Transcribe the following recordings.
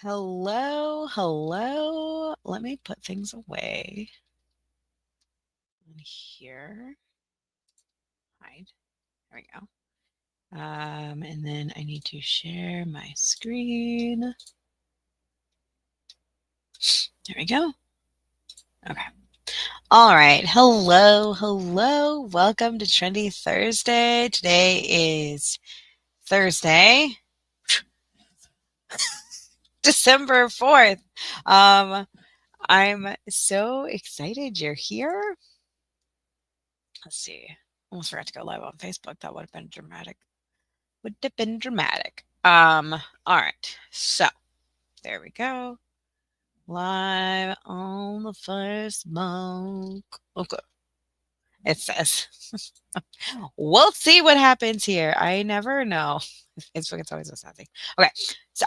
Hello, hello. Let me put things away. In here. Hide. There we go. And then I need to share my screen. There we go. Okay. All right. Hello, hello. Welcome to Trendy Thursday. Today is Thursday, December 4th. I'm so excited you're here. Let's see. Almost forgot to go live on Facebook. That would have been dramatic. Would have been dramatic. All right. So there we go. Live on the Facebook. Okay. It says, we'll see what happens here. I never know. Facebook, it's always a thing. Okay. So,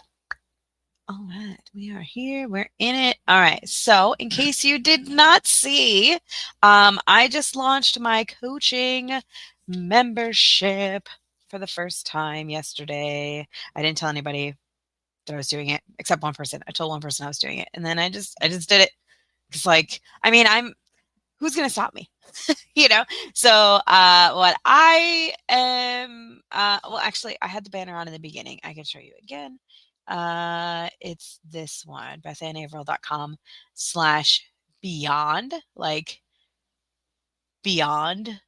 all right. We are here. We're in it. All right. So, in case you did not see, I just launched my coaching membership for the first time yesterday. I didn't tell anybody that I was doing it, except one person. I told one person I was doing it, and then I just did it. It's like, I mean, who's gonna stop me? So what I am, well, actually, I had the banner on in the beginning. I can show you again. It's this one, bethannaveril.com/beyond, like beyond,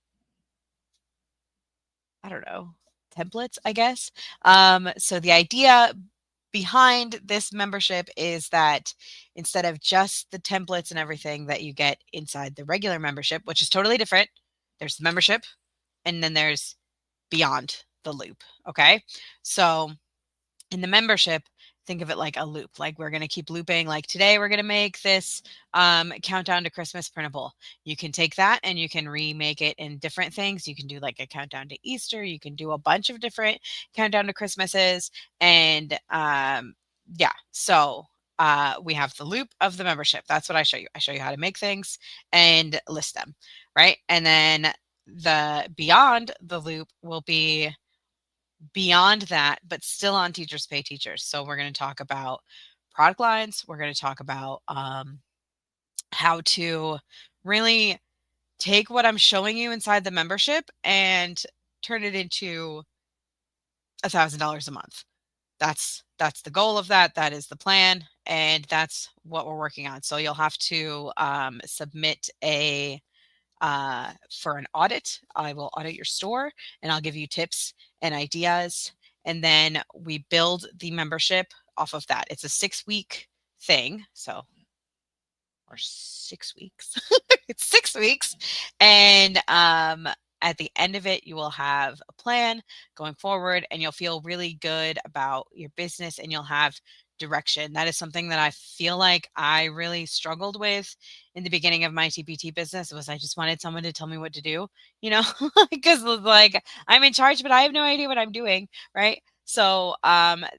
I don't know, templates, I guess. So the idea behind this membership is that instead of just the templates and everything that you get inside the regular membership, which is totally different, there's the membership and then there's beyond the loop. Okay. So in the membership, think of it like a loop. Like we're going to keep looping. Like today, we're going to make this countdown to Christmas printable. You can take that and you can remake it in different things. You can do like a countdown to Easter. You can do a bunch of different countdown to Christmases. And yeah, so we have the loop of the membership. That's what I show you. I show you how to make things and list them, right? And then the beyond the loop will be beyond that, but still on Teachers Pay Teachers. So we're going to talk about product lines. We're going to talk about how to really take what I'm showing you inside the membership and turn it into $1,000 a month. That's the goal of that. That is the plan, and that's what we're working on. So you'll have to submit a for an audit. I will audit your store and I'll give you tips and ideas. And then we build the membership off of that. It's a 6-week thing. So, or 6 weeks. It's 6 weeks. And at the end of it, you will have a plan going forward and you'll feel really good about your business and you'll have direction. That is something that I feel like I really struggled with in the beginning of my TpT business. Was I just wanted someone to tell me what to do, because like I'm in charge, but I have no idea what I'm doing, right? So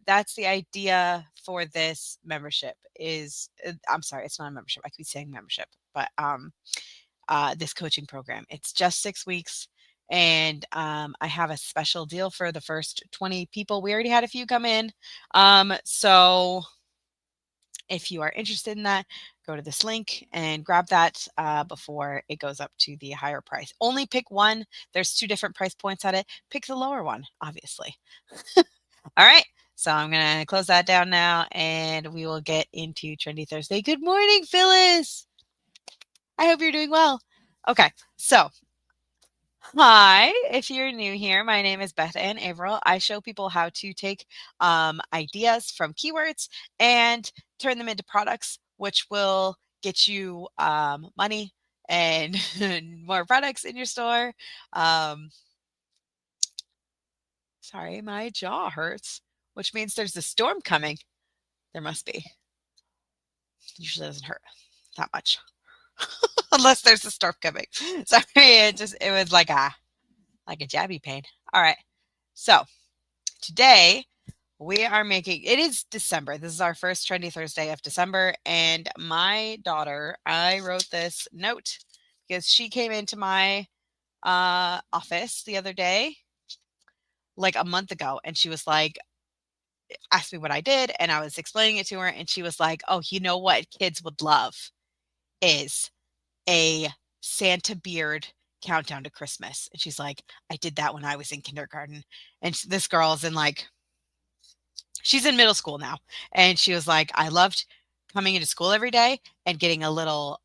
that's the idea for this membership is, I'm sorry, it's not a membership. I keep saying membership, but this coaching program. It's just 6 weeks. And I have a special deal for the first 20 people. We already had a few come in. So if you are interested in that, go to this link and grab that before it goes up to the higher price. Only pick one. There's 2 different price points at it. Pick the lower one, obviously. All right. So I'm going to close that down now and we will get into Trendy Thursday. Good morning, Phyllis. I hope you're doing well. Okay. So hi, if you're new here, my name is Beth Ann Averill. I show people how to take ideas from keywords and turn them into products, which will get you money and more products in your store. Sorry, my jaw hurts, which means there's a storm coming. There must be. Usually doesn't hurt that much. Unless there's a storm coming. Sorry, it was like a jabby pain. All right. So today we are making, it is December. This is our first Trendy Thursday of December. And my daughter, I wrote this note because she came into my office the other day, like a month ago, and she was like, asked me what I did, and I was explaining it to her, and she was like, "Oh, you know what kids would love is a Santa beard countdown to Christmas." And she's like, "I did that when I was in kindergarten." And this girl's in like, she's in middle school now, and she was like, "I loved coming into school every day and getting a little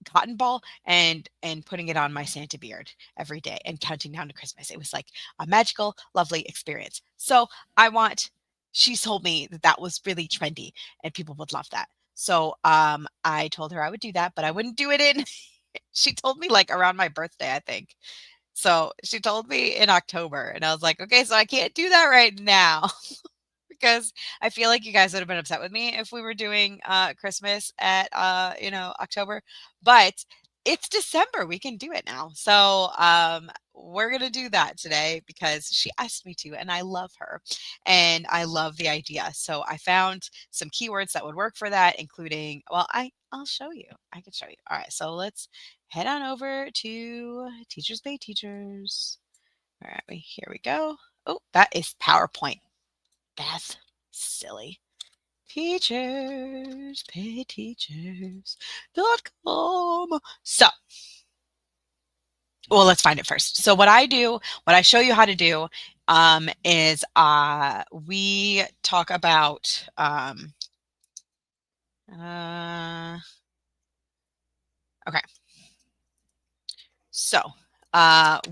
cotton ball and putting it on my Santa beard every day and counting down to Christmas. It was like a magical, lovely experience." So I want, she told me that that was really trendy and people would love that. So I told her I would do that, but I wouldn't do it in, she told me like around my birthday, I think. So she told me in October, and I was like, okay, so I can't do that right now. Because I feel like you guys would have been upset with me if we were doing Christmas at October, but it's December. We can do it now. So we're gonna do that today because she asked me to, and I love her, and I love the idea. So I found some keywords that would work for that, including, well, I'll show you. I can show you. All right, so let's head on over to Teachers Pay Teachers. All right, here we go. Oh, that is PowerPoint. Beth, silly. TeachersPayTeachers.com. So, well, let's find it first. So what I do, what I show you how to do, is we talk about okay. So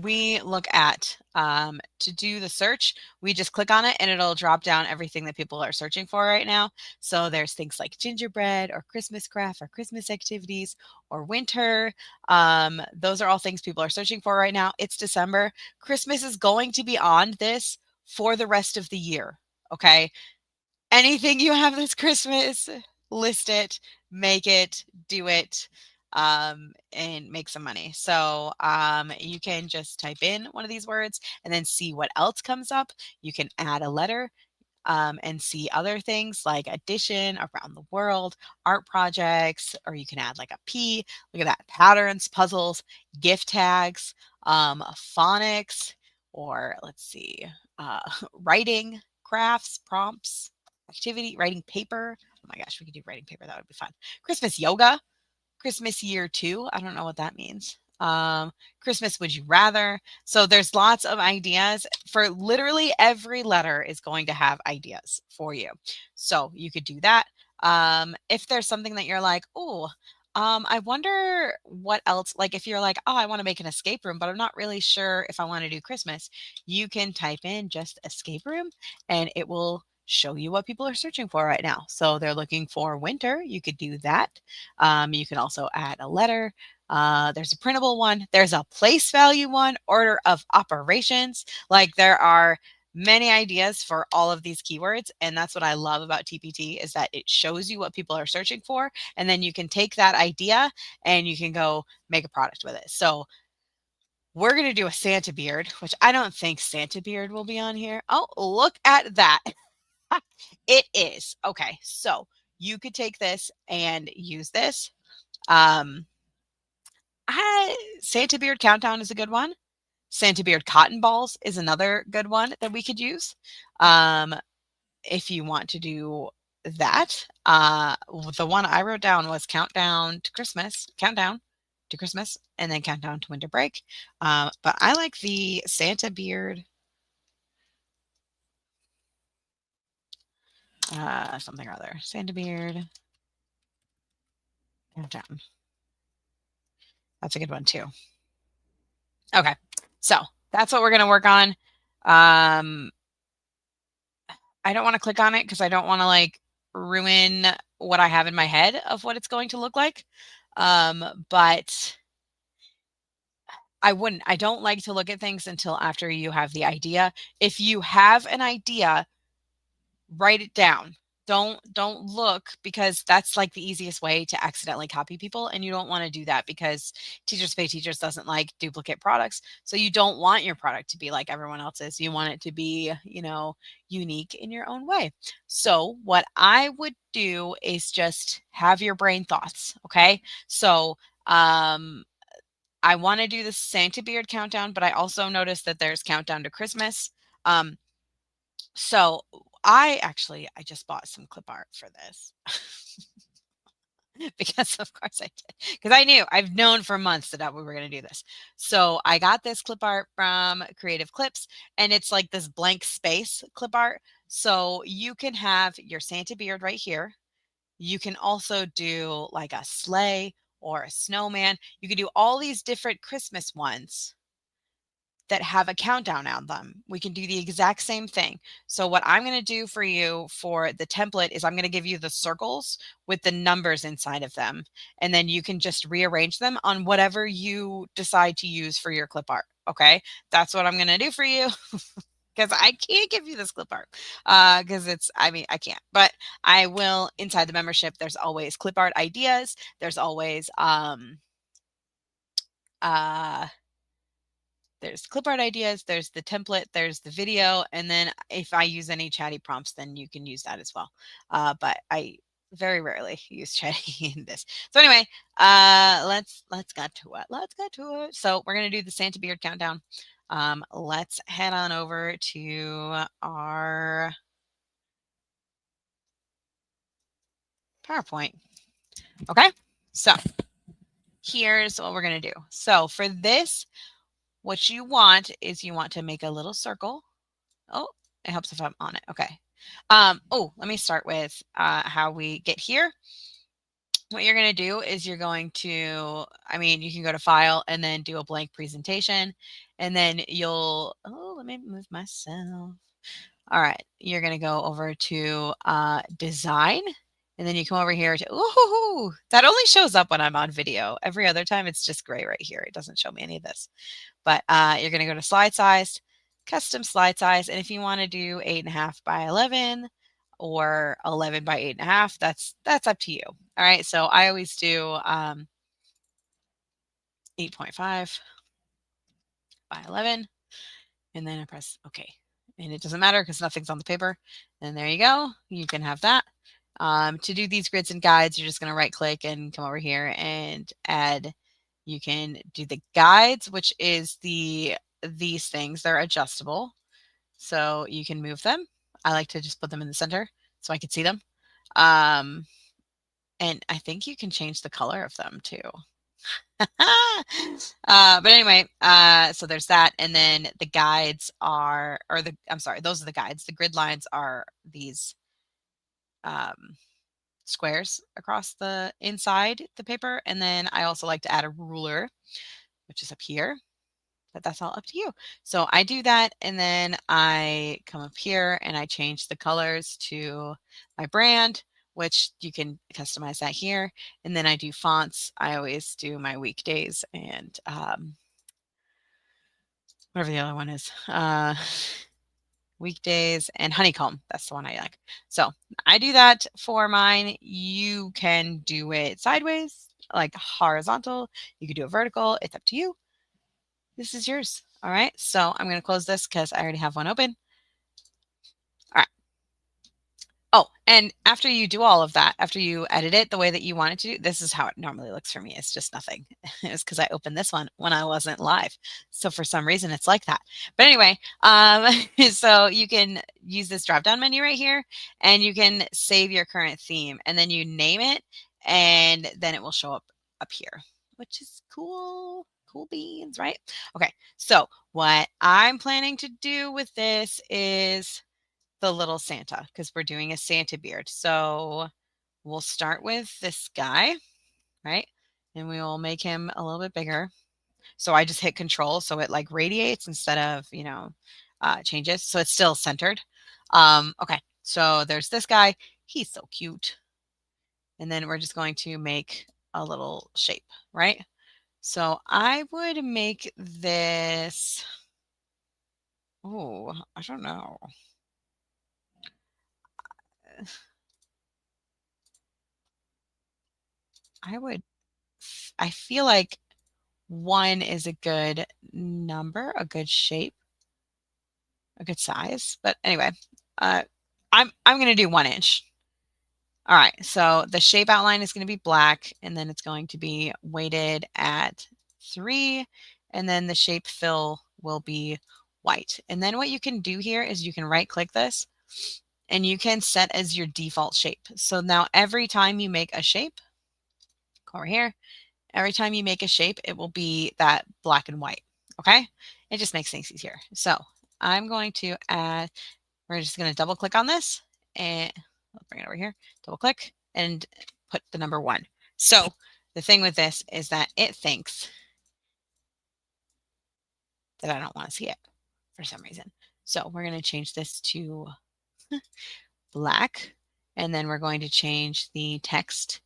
we look at to do the search, we just click on it and it'll drop down everything that people are searching for right now. So there's things like gingerbread or Christmas craft or Christmas activities or winter. Those are all things people are searching for right now. It's December. Christmas is going to be on this for the rest of the year. Okay. Anything you have this Christmas, list it, make it, do it, and make some money. So you can just type in one of these words and then see what else comes up. You can add a letter and see other things like addition, around the world, art projects, or you can add like a P. Look at that, patterns, puzzles, gift tags, phonics, or let's see, writing, crafts, prompts, activity, writing paper. Oh my gosh, we could do writing paper. That would be fun. Christmas yoga, Christmas year two. I don't know what that means. Christmas would you rather. So there's lots of ideas for literally every letter is going to have ideas for you. So you could do that. If there's something that you're like, oh, I wonder what else, like if you're like, oh, I want to make an escape room, but I'm not really sure if I want to do Christmas, you can type in just escape room and it will show you what people are searching for right now. So they're looking for winter. You could do that. You can also add a letter. There's a printable one. There's a place value one, order of operations. Like there are many ideas for all of these keywords. And that's what I love about TpT is that it shows you what people are searching for. And then you can take that idea and you can go make a product with it. So we're going to do a Santa beard, which I don't think Santa beard will be on here. Oh, look at that. It is. Okay. So you could take this and use this. Santa beard countdown is a good one. Santa beard cotton balls is another good one that we could use. If you want to do that, the one I wrote down was countdown to Christmas, and then countdown to winter break. But I like the Santa beard, something or other. Santa beard countdown. That's a good one too. Okay, so that's what we're going to work on. I don't want to click on it because I don't want to like ruin what I have in my head of what it's going to look like. But I don't like to look at things until after you have the idea. If you have an idea, write it down. Don't look because that's like the easiest way to accidentally copy people, and you don't want to do that because Teachers Pay Teachers doesn't like duplicate products. So you don't want your product to be like everyone else's. You want it to be, unique in your own way. So what I would do is just have your brain thoughts, okay? So I want to do the Santa beard countdown, but I also noticed that there's countdown to Christmas. Um, So I just bought some clip art for this. Because of course I did. Because I've known for months that we were going to do this. So I got this clip art from Creative Clips, and it's like this blank space clip art. So you can have your Santa beard right here. You can also do like a sleigh or a snowman. You can do all these different Christmas ones that have a countdown on them. We can do the exact same thing. So what I'm going to do for you for the template is I'm going to give you the circles with the numbers inside of them. And then you can just rearrange them on whatever you decide to use for your clip art. Okay. That's what I'm going to do for you. Because I can't give you this clip art because I can't, but I will inside the membership. There's always clip art ideas. There's always uh there's clip art ideas, there's the template, there's the video, and then if I use any chatty prompts, then you can use that as well. But I very rarely use chatty in this. So anyway, let's get to it. Let's get to it. So we're gonna do the Santa beard countdown. Let's head on over to our PowerPoint. Okay, so here's what we're gonna do. So for this, what you want is you want to make a little circle. Oh, it helps if I'm on it. Okay. Oh, let me start with how we get here. What you're going to do is you're going to, you can go to File and then do a blank presentation. And then let me move myself. All right. You're going to go over to Design. And then you come over here to, ooh, that only shows up when I'm on video. Every other time, it's just gray right here. It doesn't show me any of this. But you're going to go to Slide Size, Custom Slide Size. And if you want to do 8.5 by 11 or 11 by 8.5, that's up to you. All right. So I always do 8.5 by 11. And then I press OK. And it doesn't matter because nothing's on the paper. And there you go. You can have that. To do these grids and guides, you're just going to right click and come over here and add. You can do the guides, which is these things. They're adjustable, so you can move them. I like to just put them in the center so I can see them. And I think you can change the color of them too. But anyway, so there's that. And then the guides are, those are the guides. The grid lines are these squares across the inside the paper. And then I also like to add a ruler, which is up here. But that's all up to you. So I do that, and then I come up here and I change the colors to my brand, which you can customize that here. And then I do fonts. I always do my weekdays and whatever the other one is. Weekdays and honeycomb. That's the one I like. So I do that for mine. You can do it sideways, like horizontal. You can do it vertical. It's up to you. This is yours. All right. So I'm going to close this because I already have one open. All right. Oh, and after you do all of that, after you edit it the way that you want it to, this is how it normally looks for me. It's just nothing. It's because I opened this one when I wasn't live. So for some reason, it's like that. But anyway, so you can use this drop-down menu right here, and you can save your current theme, and then you name it, and then it will show up here, which is cool. Cool beans, right? Okay, so what I'm planning to do with this is the little Santa, because we're doing a Santa beard. So we'll start with this guy, right? And we will make him a little bit bigger. So I just hit Control, so it like radiates instead of, changes. So it's still centered. Okay, so there's this guy. He's so cute. And then we're just going to make a little shape, right? So I would make this, oh, I don't know. I feel like 1 is a good number, a good shape, a good size. But anyway, I'm going to do 1 inch. All right, so the shape outline is going to be black, and then it's going to be weighted at 3, and then the shape fill will be white. And then what you can do here is you can right click this and you can set as your default shape. So now every time you make a shape, go over here, every time you make a shape, it will be that black and white. Okay. It just makes things easier. So I'm going to add, we're just going to double click on this and I'll bring it over here, double click and put the number 1. So the thing with this is that it thinks that I don't want to see it for some reason. So we're going to change this to black, and then we're going to change the text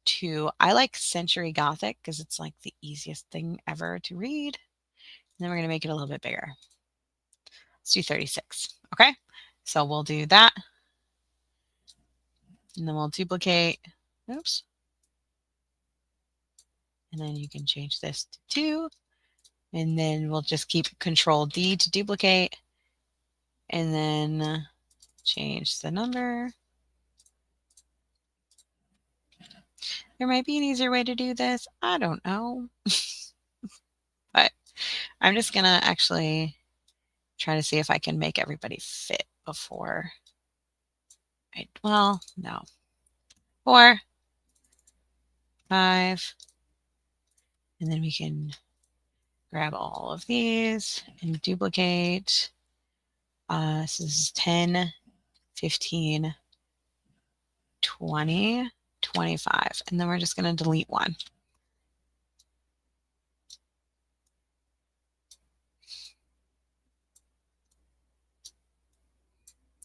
to, I like Century Gothic because it's like the easiest thing ever to read. And then we're going to make it a little bit bigger. Let's do 36. Okay. So we'll do that. And then we'll duplicate. Oops. And then you can change this to 2. And then we'll just keep Control D to duplicate. And then change the number. There might be an easier way to do this. I don't know. But I'm just going to actually try to see if I can make everybody fit before well, no. 4, 5, and then we can grab all of these and duplicate. So this is 10, 15, 20, 25, and then we're just going to delete 1.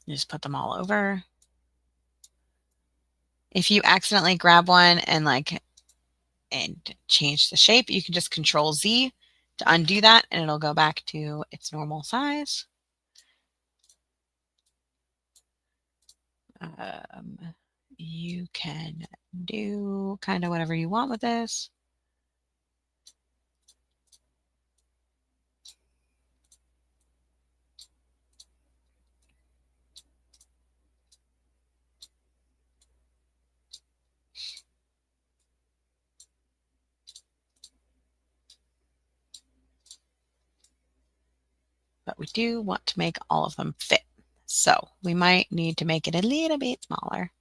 Just put them all over. If you accidentally grab one and change the shape, you can just Control Z to undo that and it'll go back to its normal size. You can do kind of whatever you want with this. But we do want to make all of them fit. So we might need to make it a little bit smaller.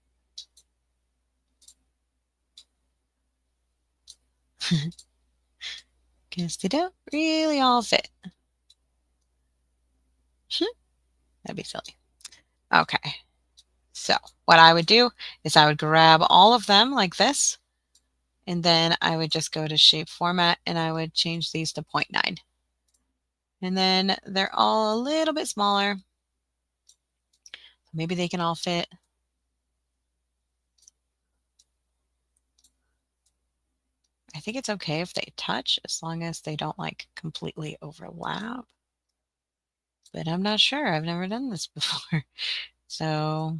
Because they don't really all fit. That'd be silly. Okay. So what I would do is I would grab all of them like this. And then I would just go to shape format and I would change these to 0.9. And then they're all a little bit smaller. Maybe they can all fit. I think it's okay if they touch as long as they don't completely overlap. But I'm not sure. I've never done this before. So,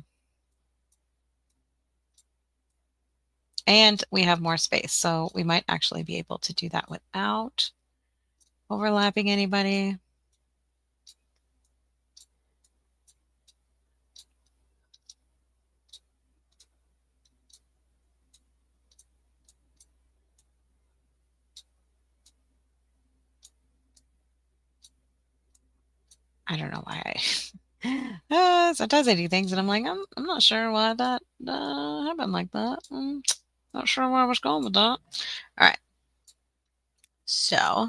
and we have more space. So we might actually be able to do that without overlapping anybody. I don't know why sometimes I do things and I'm like, I'm not sure why that happened like that. Not sure where I was going with that. All right. So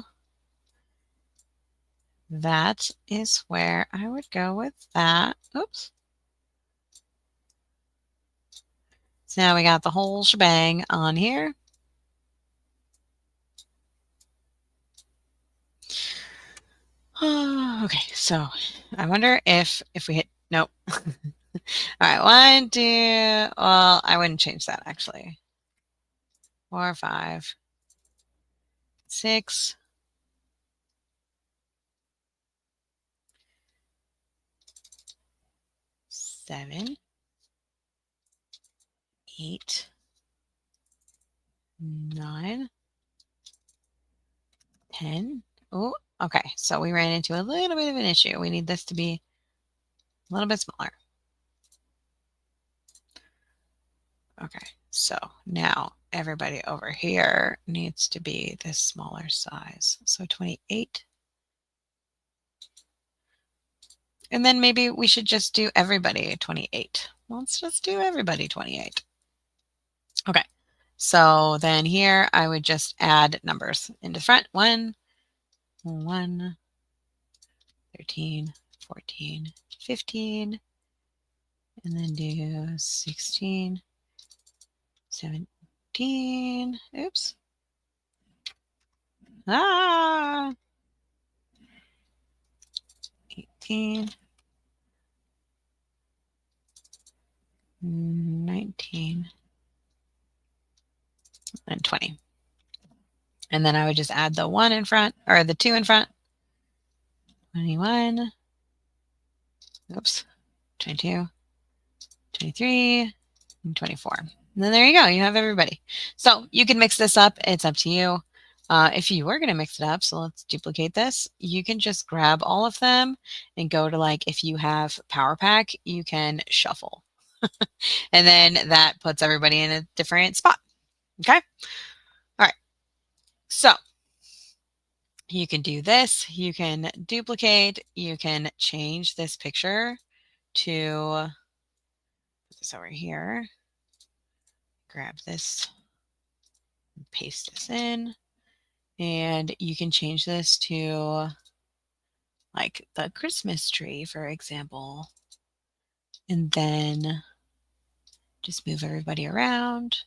that is where I would go with that. Oops. So now we got the whole shebang on here. Okay, so I wonder if we hit, nope. All right, 1, 2, well, I wouldn't change that actually. 4, 5, 6, 7, 8, 9, 10. Oh, okay, so we ran into a little bit of an issue. We need this to be a little bit smaller. Okay, so now everybody over here needs to be this smaller size. So 28. And then maybe we should just do everybody 28. Let's just do everybody 28. Okay. So then here I would just add numbers into front. 1, 1, 13, 14, 15, and then do 16, 17. Oops. 18, 19, and 20. And then I would just add the 1 in front, or the 2 in front. 21. Oops. 22, 23, and 24. And then there you go. You have everybody. So you can mix this up. It's up to you. If you were going to mix it up, so let's duplicate this. You can just grab all of them and go to, like, if you have Power Pack, you can shuffle. And then that puts everybody in a different spot. Okay? All right. So you can do this. You can duplicate. You can change this picture to this over here. Grab this, paste this in, and you can change this to like the Christmas tree, for example, and then just move everybody around.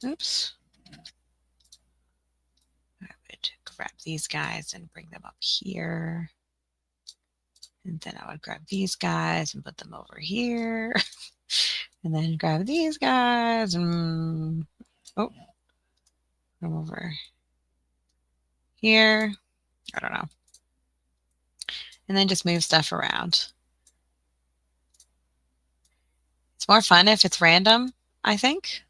Oops. I would grab these guys and bring them up here. And then I would grab these guys and put them over here. And then grab these guys and come over here. I don't know. And then just move stuff around. It's more fun if it's random, I think.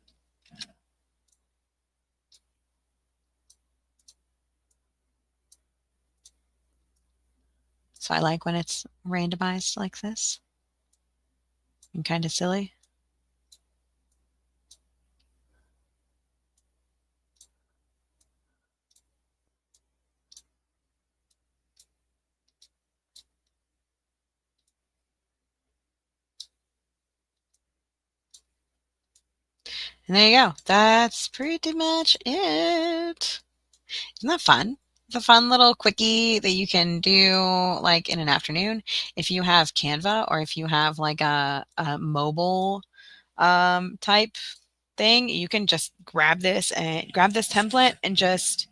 So I like when it's randomized like this and kind of silly. And there you go. That's pretty much it. Isn't that fun? It's a fun little quickie that you can do like in an afternoon. If you have Canva or if you have like a mobile type thing, you can just grab this template and just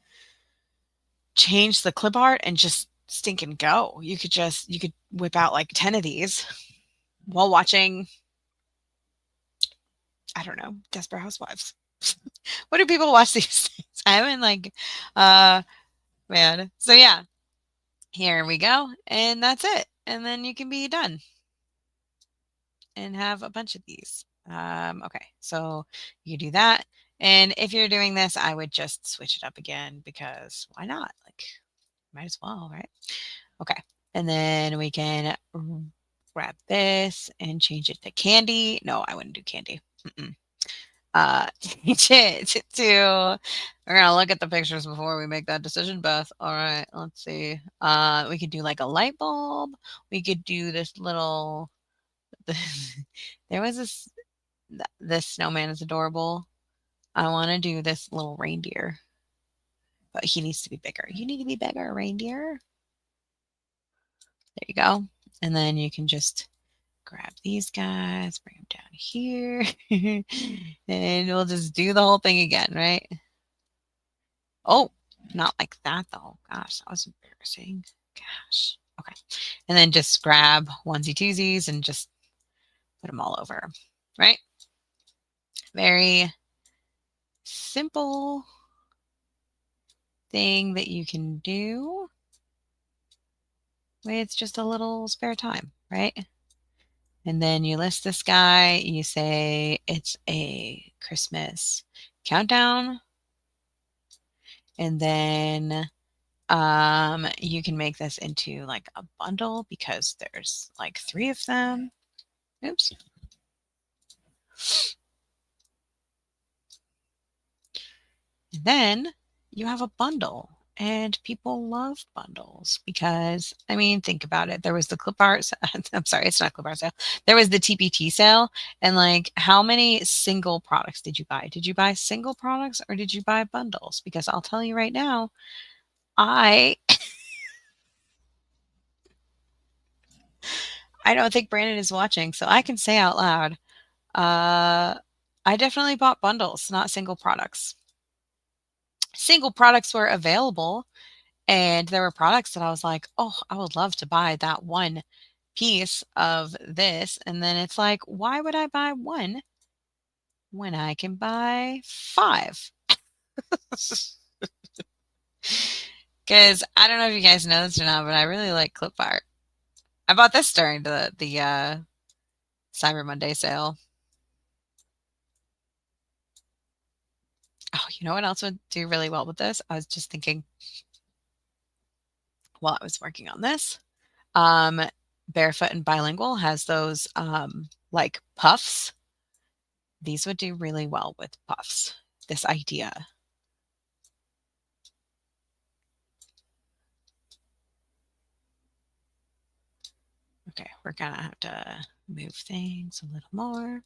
change the clip art and just stink and go. You could whip out like 10 of these while watching, I don't know, Desperate Housewives. What do people watch these days? I haven't like, man. So yeah, here we go. And that's it. And then you can be done and have a bunch of these. Okay, so you do that. And if you're doing this, I would just switch it up again because why not? Like, might as well, right? Okay, and then we can grab this and change it to candy. No, I wouldn't do candy. Change it to, we're gonna look at the pictures before we make that decision, Beth. All right, let's see. We could do like a light bulb. We could do this little, there was this snowman is adorable. I want to do this little reindeer, but he needs to be bigger. You need to be bigger, reindeer. There you go. And then you can just grab these guys, bring them down here, and we'll just do the whole thing again, right? Oh, not like that though. Gosh, that was embarrassing. Gosh. Okay. And then just grab onesie twosies and just put them all over, right? Very simple thing that you can do with just a little spare time, right? And then you list this guy, you say it's a Christmas countdown. And then you can make this into like a bundle because there's like 3 of them. Oops. And then you have a bundle And people love bundles because, I mean, think about it. There was the clip art, I'm sorry, it's not clip art sale. There was the TpT sale. And like, how many single products did you buy? Did you buy single products or did you buy bundles? Because I'll tell you right now, I I don't think Brandon is watching, so I can say out loud, uh, I definitely bought bundles, not single products. Single products were available, and there were products that I was like, oh, I would love to buy that one piece of this. And then it's like, why would I buy one when I can buy five? Because I don't know if you guys know this or not, but I really like clip art. I bought this during the Cyber Monday sale. Oh, you know what else would do really well with this? I was just thinking while I was working on this. Um, Barefoot and Bilingual has those like puffs. These would do really well with puffs. This idea. Okay, we're gonna have to move things a little more.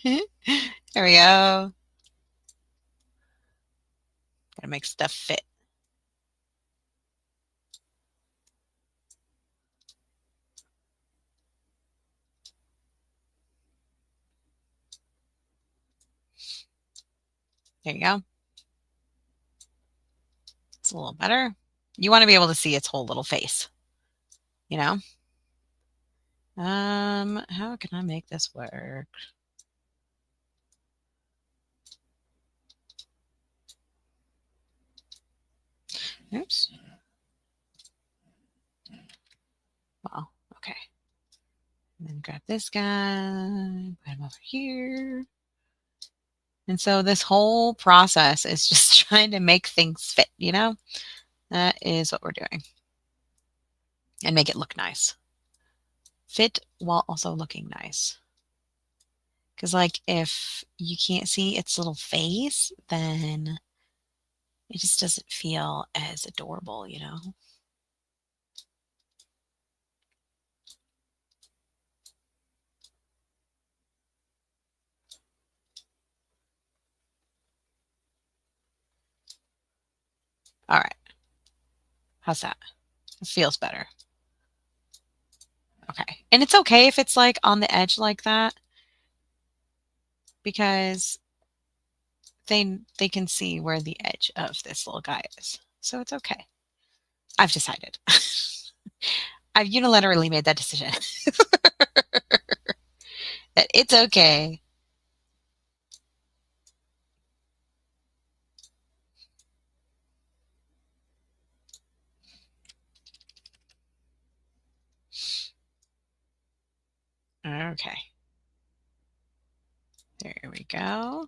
There we go. Gotta make stuff fit. There you go. It's a little better. You want to be able to see its whole little face, you know? How can I make this work? Oops. Well, okay. And then grab this guy, put him over here. And so this whole process is just trying to make things fit, you know? That is what we're doing. And make it look nice. Fit while also looking nice. Because, like, if you can't see its little face, then it just doesn't feel as adorable, you know? All right. How's that? It feels better. Okay. And it's okay if it's like on the edge like that because they can see where the edge of this little guy is. So it's okay. I've decided. I've unilaterally made that decision that it's okay. Okay. There we go.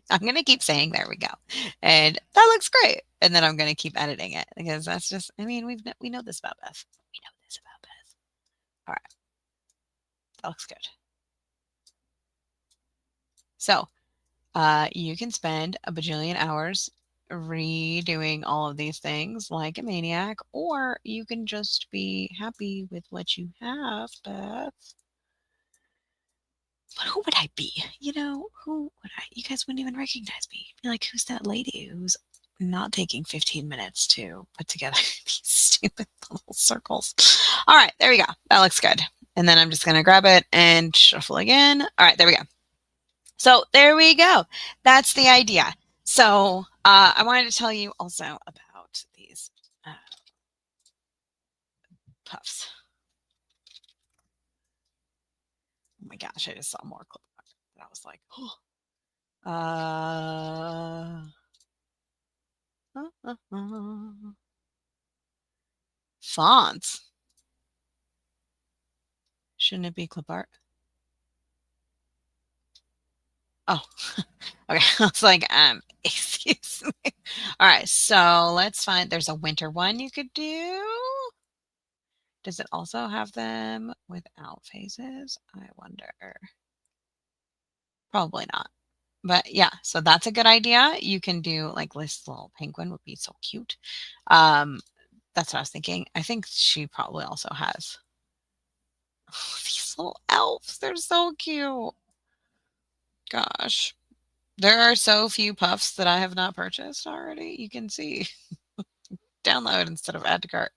I'm going to keep saying there we go. And that looks great. And then I'm going to keep editing it because that's just, I mean, we know this about Beth. We know this about Beth. All right. That looks good. So you can spend a bajillion hours redoing all of these things like a maniac, or you can just be happy with what you have, Beth. But who would I be? You know, who would I? You guys wouldn't even recognize me. Be like, who's that lady who's not taking 15 minutes to put together these stupid little circles? All right, there we go. That looks good. And then I'm just going to grab it and shuffle again. All right, there we go. So there we go. That's the idea. So I wanted to tell you also about these puffs. Oh my gosh, I just saw more clip art. And I was like, oh. Fonts. Shouldn't it be clip art? Oh, okay. I was like, excuse me. All right, so let's find, there's a winter one you could do. Does it also have them without faces? I wonder. Probably not. But yeah, so that's a good idea. You can do like this little penguin would be so cute. Um, that's what I was thinking. I think she probably also has these little elves. They're so cute. Gosh. There are so few puffs that I have not purchased already. You can see. Download instead of add to cart.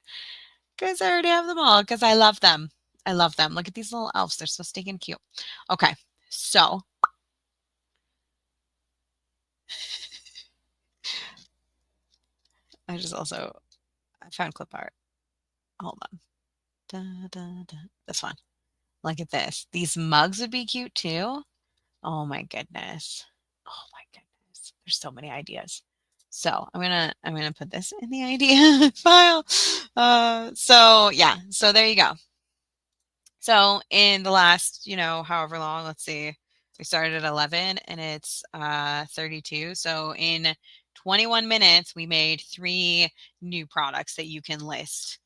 Because I already have them all because I love them. I love them. Look at these little elves. They're so stinking cute. Okay, so I found clip art. Hold on. Da, da, da. This one. Look at this. These mugs would be cute too. Oh my goodness. Oh my goodness. There's so many ideas. So I'm gonna put this in the idea file. So yeah, so there you go. So in the last, however long, let's see, we started at 11 and it's 32. So in 21 minutes, we made 3 new products that you can list.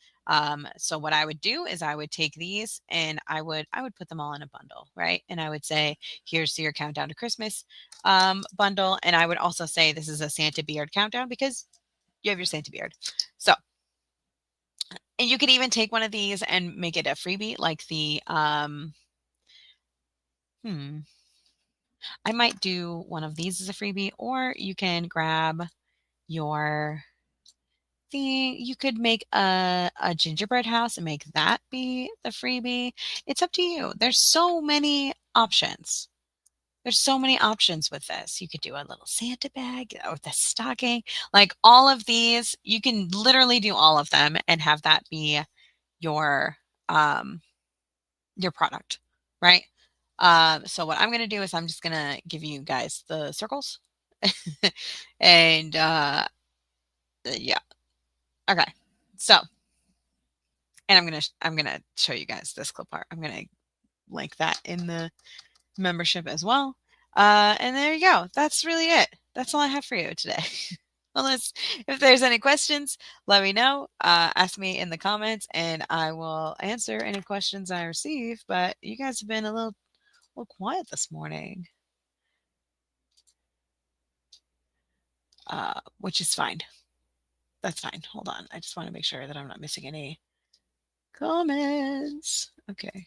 So what I would do is I would take these and I would put them all in a bundle, right? And I would say, here's your countdown to Christmas bundle. And I would also say this is a Santa beard countdown because you have your Santa beard. So and you could even take one of these and make it a freebie, like the I might do one of these as a freebie, or you can grab your thing. You could make a gingerbread house and make that be the freebie. It's up to you. There's so many options. There's so many options with this. You could do a little Santa bag with a stocking. Like all of these, you can literally do all of them and have that be your um your product, right? So what I'm going to do is I'm just going to give you guys the circles. And yeah. Okay. So, and I'm going to show you guys this clip art. I'm going to link that in the membership as well. And there you go. That's really it. That's all I have for you today. Unless if there's any questions, let me know. Ask me in the comments and I will answer any questions I receive. But you guys have been a little quiet this morning, which is fine. That's fine. Hold on. I just want to make sure that I'm not missing any comments. Okay.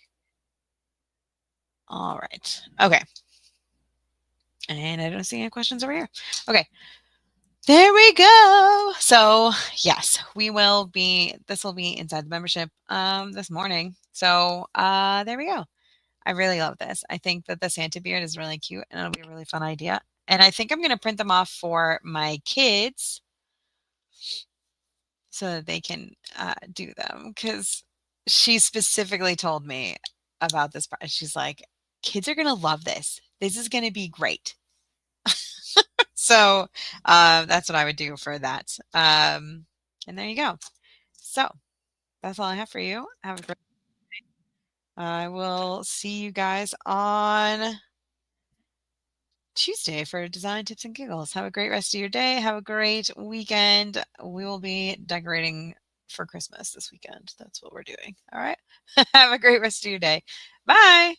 All right. Okay. And I don't see any questions over here. Okay. There we go. So yes, this will be inside the membership this morning. So there we go. I really love this. I think that the Santa beard is really cute and it'll be a really fun idea. And I think I'm going to print them off for my kids so that they can do them because she specifically told me about this. She's like, kids are going to love this. This is going to be great. So that's what I would do for that. And there you go. So that's all I have for you. Have a great I will see you guys on Tuesday for Design Tips and Giggles. Have a great rest of your day. Have a great weekend. We will be decorating for Christmas this weekend. That's what we're doing. All right. Have a great rest of your day. Bye.